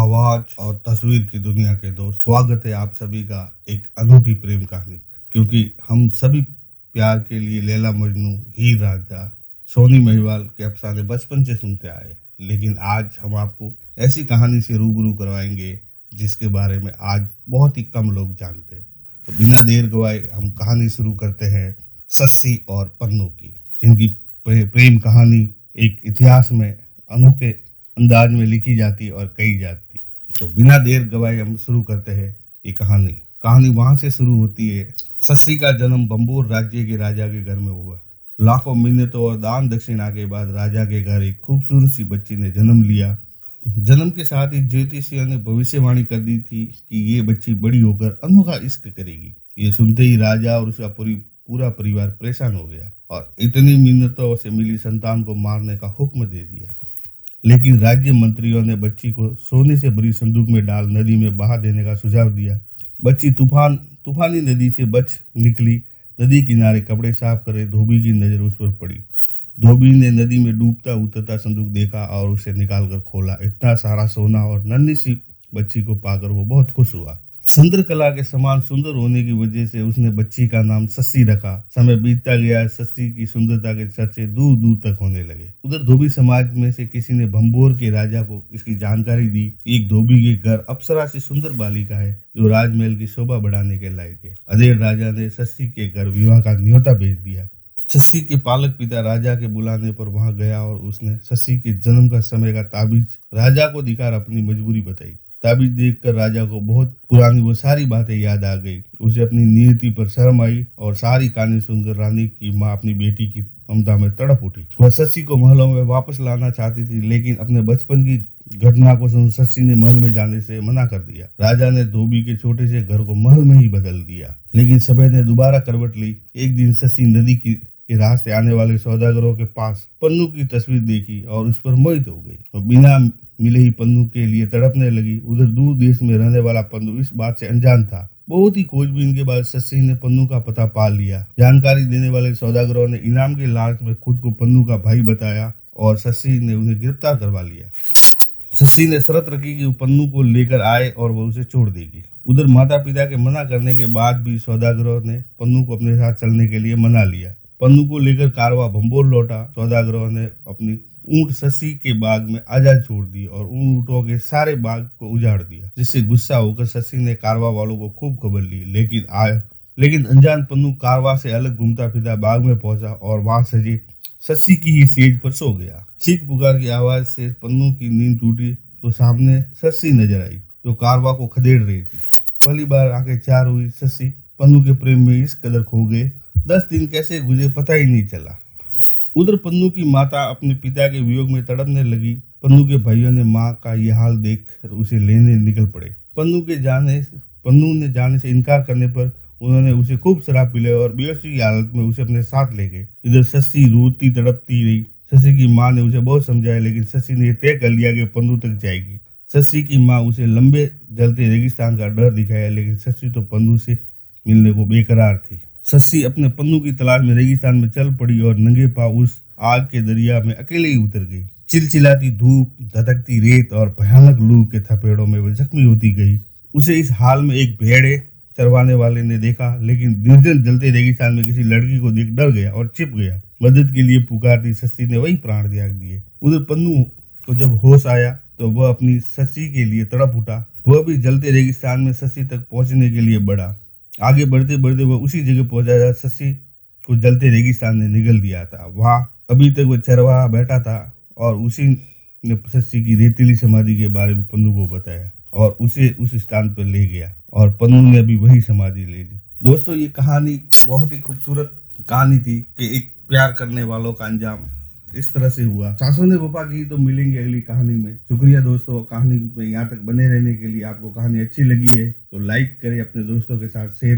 आवाज और तस्वीर की दुनिया के दोस्त, स्वागत है आप सभी का एक अनोखी प्रेम कहानी। क्योंकि हम सभी प्यार के लिए लैला मजनू, हीर रांझा, सोनी महिवाल के अफसाने बचपन से सुनते आए, लेकिन आज हम आपको ऐसी कहानी से रूबरू करवाएंगे जिसके बारे में आज बहुत ही कम लोग जानते। तो बिना देर गवाए हम कहानी शुरू करते हैं सस्सी और पन्नू की, जिनकी प्रेम कहानी एक इतिहास में अनोखे अंदाज में लिखी जाती और कही जाती। तो बिना देर गवाए हम शुरू करते हैं ये कहानी वहां से शुरू होती है। सस्सी का जन्म बंबोर राज्य के राजा के घर में हुआ। लाखों मिन्नतों और दान दक्षिणा के बाद राजा के घर एक खूबसूरत सी बच्ची ने जन्म लिया। जन्म के साथ ही ज्योतिषियों ने भविष्यवाणी कर दी थी कि ये बच्ची बड़ी होकर अनोखा इश्क करेगी। ये सुनते ही राजा और उसका पूरा परिवार परेशान हो गया और इतनी मिन्नतों से मिली संतान को मारने का हुक्म दे दिया। लेकिन राज्य मंत्रियों ने बच्ची को सोने से भरी संदूक में डाल नदी में बहा देने का सुझाव दिया। बच्ची तूफानी नदी से बच निकली। नदी किनारे कपड़े साफ करे धोबी की नजर उस पर पड़ी। धोबी ने नदी में डूबता उतरता संदूक देखा और उसे निकालकर खोला। इतना सारा सोना और नन्ही सी बच्ची को पाकर वो बहुत खुश हुआ। चंद्रकला के समान सुंदर होने की वजह से उसने बच्ची का नाम सस्सी रखा। समय बीतता गया, सस्सी की सुंदरता के चर्चे दूर दूर तक होने लगे। उधर धोबी समाज में से किसी ने भंबोर के राजा को इसकी जानकारी दी कि एक धोबी के घर अप्सरा से सुंदर बालिका है जो राजमहल की शोभा बढ़ाने के लायक है। अधेड़ राजा ने सस्सी के घर विवाह का न्योता भेज दिया। सस्सी के पालक पिता राजा के बुलाने पर वहां गया और उसने सस्सी के जन्म का समय का ताबीज राजा को दिखाकर अपनी मजबूरी बताई। ताबीज देखकर राजा को बहुत पुरानी वो सारी बातें याद आ गई। उसे अपनी नियति पर शर्म आई और सारी कहानी सुनकर रानी की माँ अपनी बेटी की ममता में तड़प उठी। वह सस्सी को महलों में वापस लाना चाहती थी, लेकिन अपने बचपन की घटना को सुन सस्सी ने महल में जाने से मना कर दिया। राजा ने धोबी के छोटे से घर को महल में ही बदल दिया। लेकिन समय ने दोबारा करवट ली। एक दिन सस्सी नदी के रास्ते आने वाले सौदागरों के पास पन्नू की तस्वीर देखी और उस पर मोहित हो गई। तो बिना मिले ही पन्नू के लिए तड़पने लगी। उधर दूर देश में रहने वाला पन्नू इस बात से अनजान था। बहुत ही खोजबीन के बाद सस्सी ने पन्नू का पता पा लिया। जानकारी देने वाले सौदागरों ने इनाम के लालच में खुद को पन्नू का भाई बताया और सस्सी ने उन्हें गिरफ्तार करवा लिया। सस्सी ने शर्त रखी कि वो पन्नू को लेकर आए और वो उसे छोड़ देगी। उधर माता पिता के मना करने के बाद भी सौदागरों ने पन्नू को अपने साथ चलने के लिए मना लिया। पन्नू को लेकर कारवा भंबोर लौटा। सौदागरों ने अपनी ऊंट सस्सी के बाग में आजाद छोड़ दी और उन ऊँटों के सारे बाग को उजाड़ दिया, जिससे गुस्सा होकर सस्सी ने कारवा वालों को खूब खबर ली। लेकिन अनजान पन्नू कारवा से अलग घूमता फिरता बाग में पहुंचा और वहां सजी सस्सी की ही सेज पर सो गया। चीख पुकार की आवाज से पन्नू की नींद टूटी तो सामने सस्सी नजर आई जो कारवा को खदेड़ रही थी। पहली बार आंखें चार हुई सस्सी पन्नू के प्रेम में इस कदर खो गए। 10 दिन कैसे गुजरे पता ही नहीं चला। उधर पन्नू की माता अपने पिता के वियोग में तड़पने लगी। पन्नू के भाइयों ने माँ का यह हाल देखकर उसे लेने निकल पड़े। पन्नू ने जाने से इनकार करने पर उन्होंने उसे खूब शराब पिलाई और बेहोशी की हालत में उसे अपने साथ ले गए। इधर सस्सी रोती तड़पती रही। सस्सी की माँ ने उसे बहुत समझाया, लेकिन सस्सी ने तय कर लिया कि पन्नू तक जाएगी। सस्सी की माँ उसे लंबे जलते रेगिस्तान का डर दिखाया, लेकिन सस्सी तो पन्नू से मिलने को बेकरार थी। सस्सी अपने पन्नू की तलाश में रेगिस्तान में चल पड़ी और नंगे पांव उस आग के दरिया में अकेले ही उतर गई। चिलचिलाती धूप, धधकती रेत और भयानक लू के थपेड़ों में वह जख्मी होती गई। उसे इस हाल में एक भेड़े चरवाने वाले ने देखा, लेकिन निर्जन जलते रेगिस्तान में किसी लड़की को देख डर गया और छिप गया। मदद के लिए पुकारती सस्सी ने वही प्राण त्याग दिए। उधर पन्नू को जब होश आया तो वह अपनी सस्सी के लिए तड़प उठा। वह भी जलते रेगिस्तान में सस्सी तक पहुंचने के लिए बढ़ा। आगे बढ़ते बढ़ते वह उसी जगह पहुंचा जहाँ सस्सी को जलते रेगिस्तान ने निगल दिया था। वहां अभी तक वह चरवाहा बैठा था और उसी ने सस्सी की रेतीली समाधि के बारे में पन्नू को बताया और उसे उस स्थान पर ले गया और पन्नू ने भी वही समाधि ले ली। दोस्तों, ये कहानी बहुत ही खूबसूरत कहानी थी कि एक प्यार करने वालों का अंजाम इस तरह से हुआ। सासों ने वफा की। तो मिलेंगे अगली कहानी में। शुक्रिया दोस्तों, कहानी में यहाँ तक बने रहने के लिए। आपको कहानी अच्छी लगी है तो लाइक करें, अपने दोस्तों के साथ शेयर